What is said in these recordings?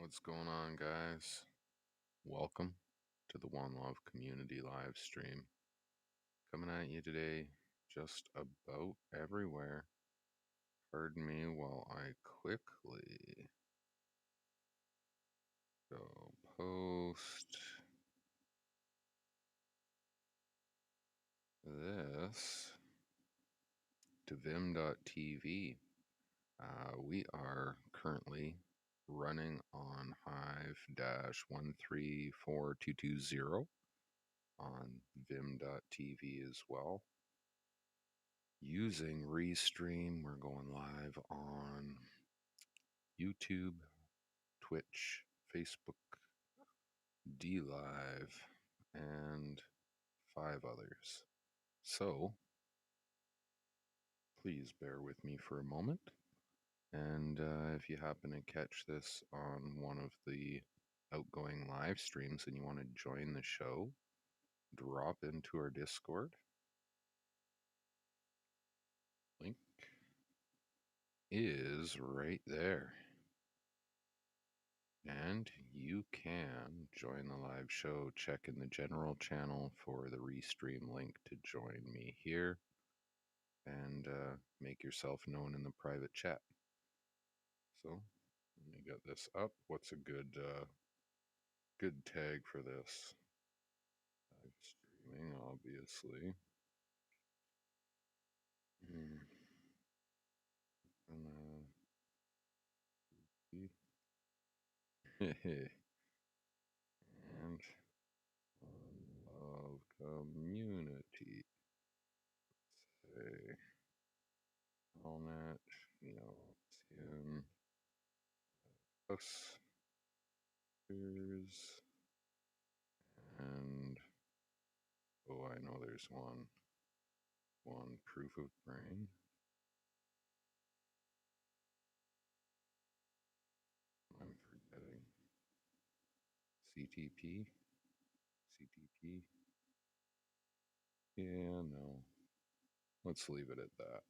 What's going on, guys? Welcome to the One Love Community live stream. Coming at you today, just about everywhere. Pardon me while I quickly go post this to vim.tv. We are currently running on Hive-134220 on vim.tv as well. Using Restream, we're going live on YouTube, Twitch, Facebook, D Live, and 5 others. So please bear with me for a moment. And if you happen to catch this on one of the outgoing live streams and you want to join the show, drop into our Discord. Link is right there. And you can join the live show. Check in the general channel for the Restream link to join me here and make yourself known in the private chat. So let me get this up. What's a good tag for this? Live streaming, obviously. And love community. Say all net, him, us, here's, and oh, I know there's one proof of brain. I'm forgetting. CTP? CTP? Yeah, no. Let's leave it at that.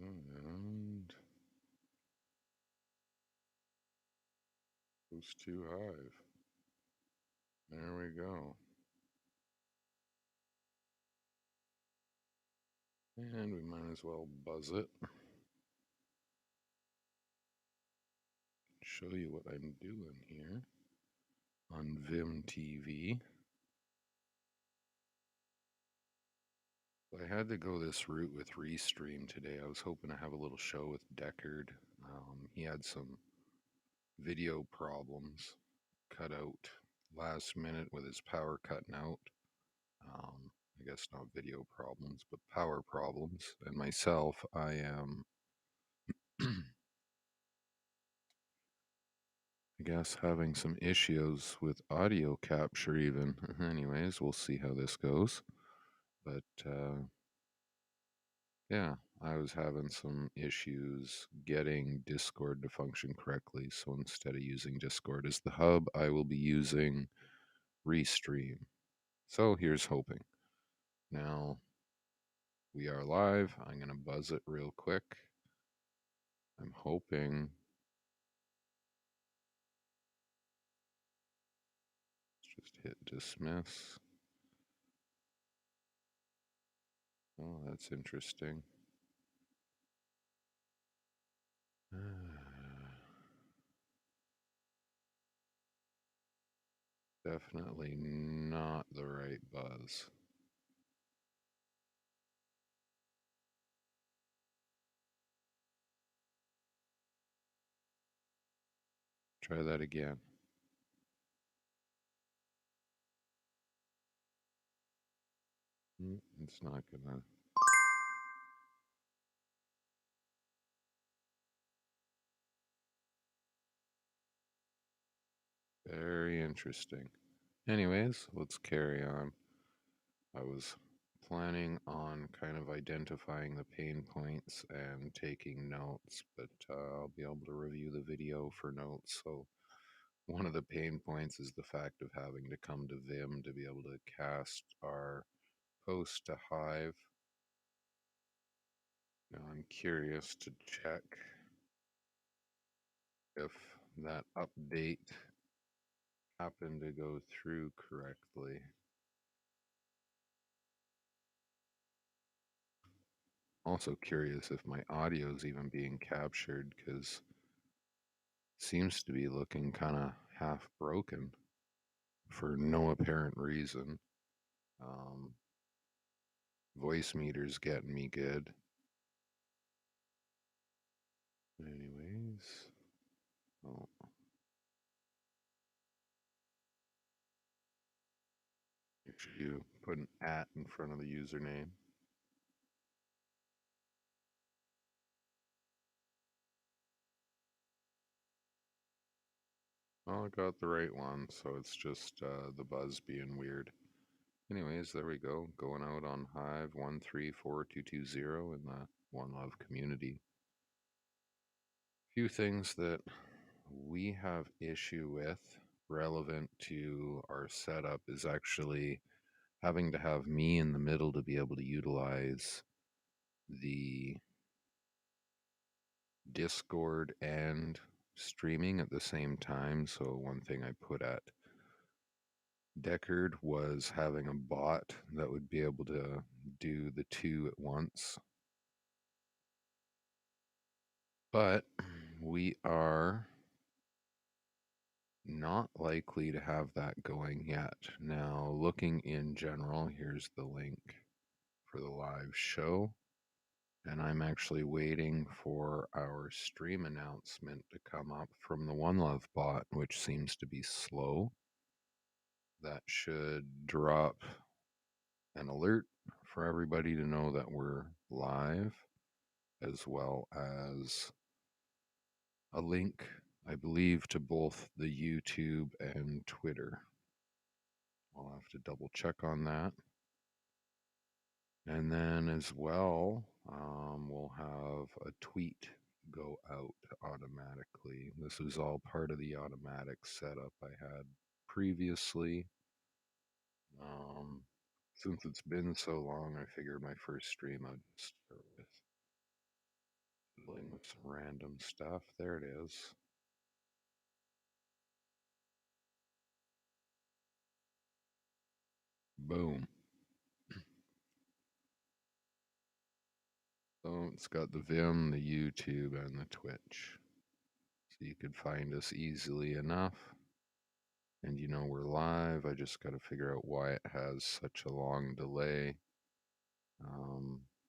And goes to Hive. There we go. And we might as well buzz it. Show you what I'm doing here on Vim TV. I had to go this route with Restream today. I was hoping to have a little show with Deckard. He had some video problems, cut out last minute with his power cutting out. I guess not video problems, but power problems. And myself, I am, I guess, having some issues with audio capture even. Anyways, we'll see how this goes. But yeah, I was having some issues getting Discord to function correctly. So instead of using Discord as the hub, I will be using Restream. So here's hoping. Now we are live. I'm going to buzz it real quick. I'm hoping. Let's just hit dismiss. Oh, that's interesting. Definitely not the right buzz. Try that again. It's not gonna. Very interesting. Anyways, let's carry on. I was planning on kind of identifying the pain points and taking notes, but I'll be able to review the video for notes. So one of the pain points is the fact of having to come to Vim to be able to cast our post to Hive. Now I'm curious to check if that update happened to go through correctly. Also curious if my audio is even being captured because it seems to be looking kind of half broken for no apparent reason. Um, Voice meter's getting me good. Anyways, oh, make sure you put an at in front of the username. Well, I got the right one, so it's just the buzz being weird. Anyways, there we go. Going out on Hive 134220 in the One Love community. Few things that we have issue with relevant to our setup is actually having to have me in the middle to be able to utilize the Discord and streaming at the same time. So one thing I put at Deckard was having a bot that would be able to do the two at once. But we are not likely to have that going yet. Now, looking in general, here's the link for the live show. And I'm actually waiting for our stream announcement to come up from the One Love bot, which seems to be slow. That should drop an alert for everybody to know that we're live, as well as a link, I believe, to both the YouTube and Twitter. I'll have to double check on that. And then as well, we'll have a tweet go out automatically. This is all part of the automatic setup I had previously. Since it's been so long, I figured my first stream I'd start with dealing with some random stuff. There it is. Boom. So it's got the Vim, the YouTube, and the Twitch. So you could find us easily enough. And you know we're live. I just got to figure out why it has such a long delay.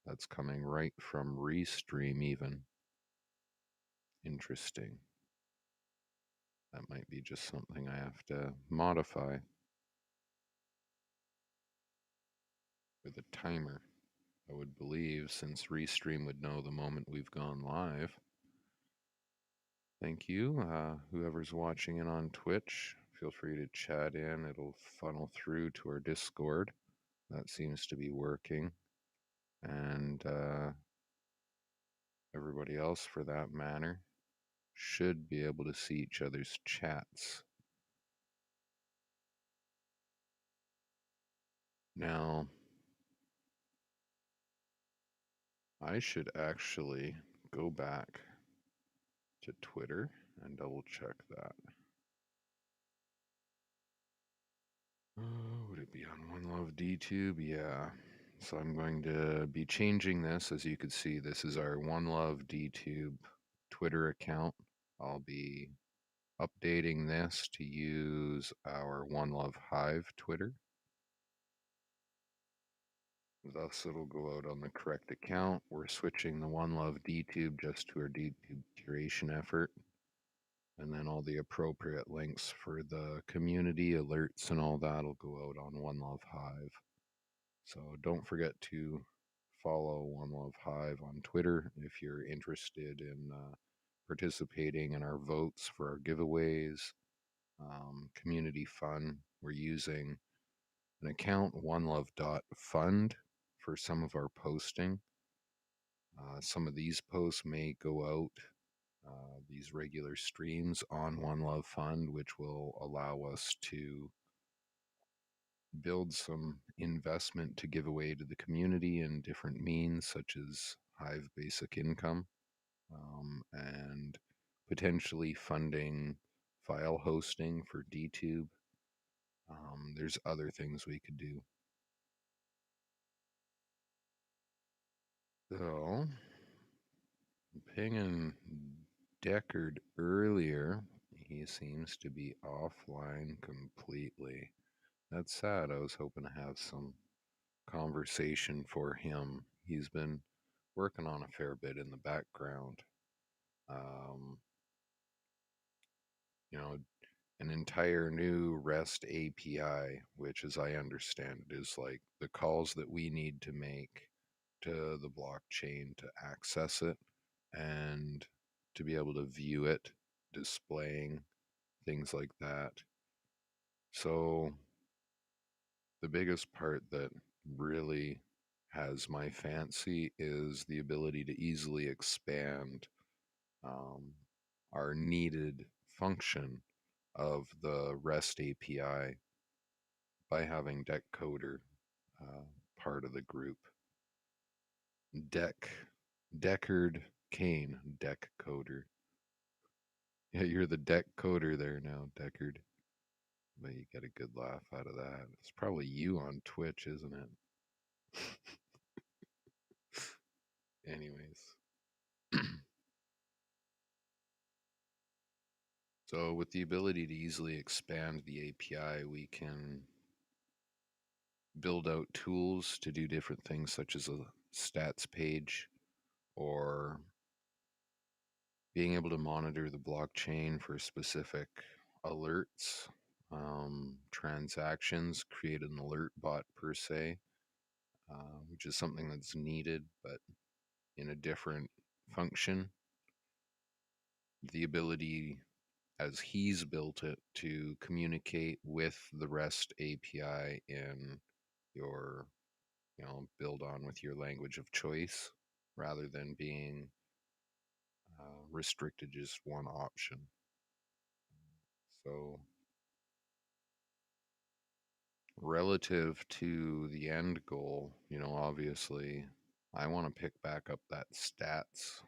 That's coming right from Restream even. Interesting. That might be just something I have to modify with a timer. I would believe, since Restream would know the moment we've gone live. Thank you. Whoever's watching it on Twitch, feel free to chat in. It'll funnel through to our Discord. That seems to be working. And everybody else, for that matter, should be able to see each other's chats. Now, I should actually go back to Twitter and double check that. Would it be on One Love DTube? Yeah. So I'm going to be changing this. As you can see, this is our One Love DTube Twitter account. I'll be updating this to use our One Love Hive Twitter. Thus, it'll go out on the correct account. We're switching the One Love DTube just to our DTube curation effort. And then all the appropriate links for the community alerts and all that will go out on One Love Hive. So don't forget to follow One Love Hive on Twitter if you're interested in participating in our votes for our giveaways, community fun. We're using an account, onelove.fund, for some of our posting. Some of these posts may go out these regular streams on One Love Fund, which will allow us to build some investment to give away to the community in different means, such as Hive Basic Income, and potentially funding file hosting for DTube. There's other things we could do. So, pinging Deckard earlier, he seems to be offline completely. That's sad. I was hoping to have some conversation for him. He's been working on a fair bit in the background. Um, you know, an entire new REST API, which, as I understand it, is like the calls that we need to make to the blockchain to access it and to be able to view it, displaying things like that. So, the biggest part that really has my fancy is the ability to easily expand um, our needed function of the REST API by having Deckcoder uh, part of the group. Deckard Kane, Deckcoder. Yeah, you're the Deckcoder there now, Deckard. But you get a good laugh out of that. It's probably you on Twitch, isn't it? Anyways. So, with the ability to easily expand the API, we can build out tools to do different things, such as a stats page or being able to monitor the blockchain for specific alerts, transactions, create an alert bot per se, which is something that's needed, but in a different function. The ability, as he's built it, to communicate with the REST API in your, build on with your language of choice rather than being restricted to just one option. So, relative to the end goal, obviously, I want to pick back up that stats.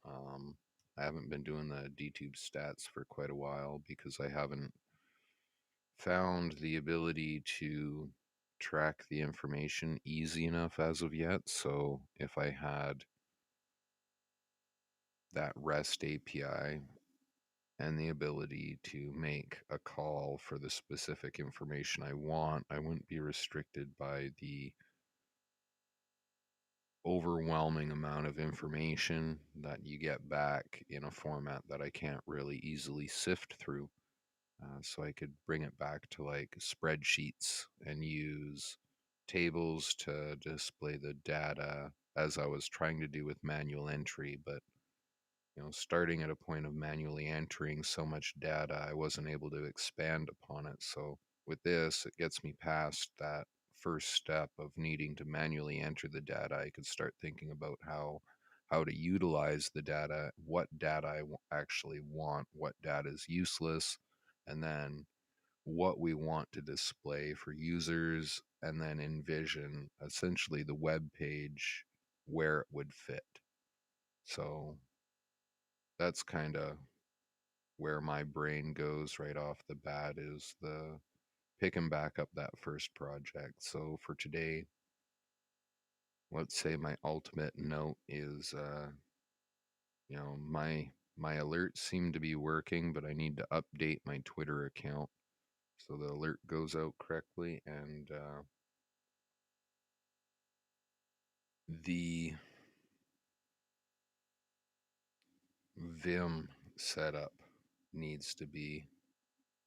I haven't been doing the DTube stats for quite a while because I haven't found the ability to track the information easy enough as of yet. So if I had that REST API and the ability to make a call for the specific information I want, I wouldn't be restricted by the overwhelming amount of information that you get back in a format that I can't really easily sift through. So I could bring it back to like spreadsheets and use tables to display the data as I was trying to do with manual entry. But starting at a point of manually entering so much data, I wasn't able to expand upon it. So with this, it gets me past that first step of needing to manually enter the data. I could start thinking about how to utilize the data, what data I actually want, what data is useless, and then what we want to display for users, and then envision essentially the web page where it would fit. So that's kind of where my brain goes right off the bat, is the picking back up that first project. So for today, let's say my ultimate note is my alerts seem to be working, but I need to update my Twitter account so the alert goes out correctly, and the Vim setup needs to be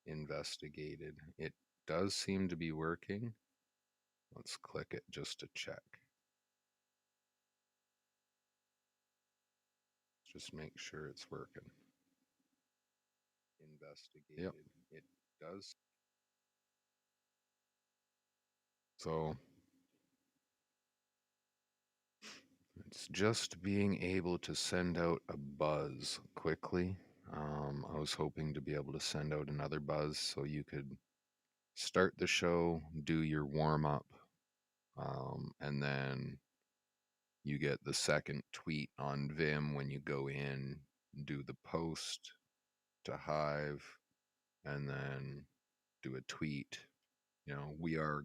investigated. It does seem to be working. Let's click it just to check. Just make sure it's working. Investigated. Yep. It does. So it's just being able to send out a buzz quickly I was hoping to be able to send out another buzz so you could start the show, do your warm up, and then you get the second tweet on Vim when you go in, do the post to Hive, and then do a tweet. We are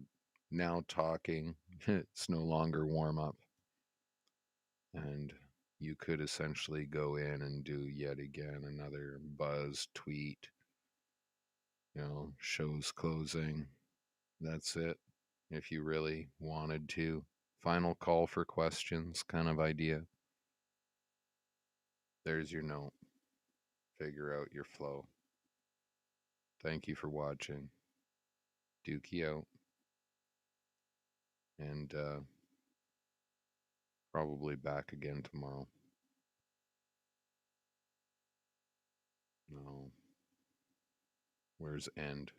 now talking. It's no longer warm up. And you could essentially go in and do yet again another buzz tweet, shows closing. That's it. If you really wanted to. Final call for questions kind of idea. There's your note. Figure out your flow. Thank you for watching. Dookie out. And probably back again tomorrow. No. Where's end?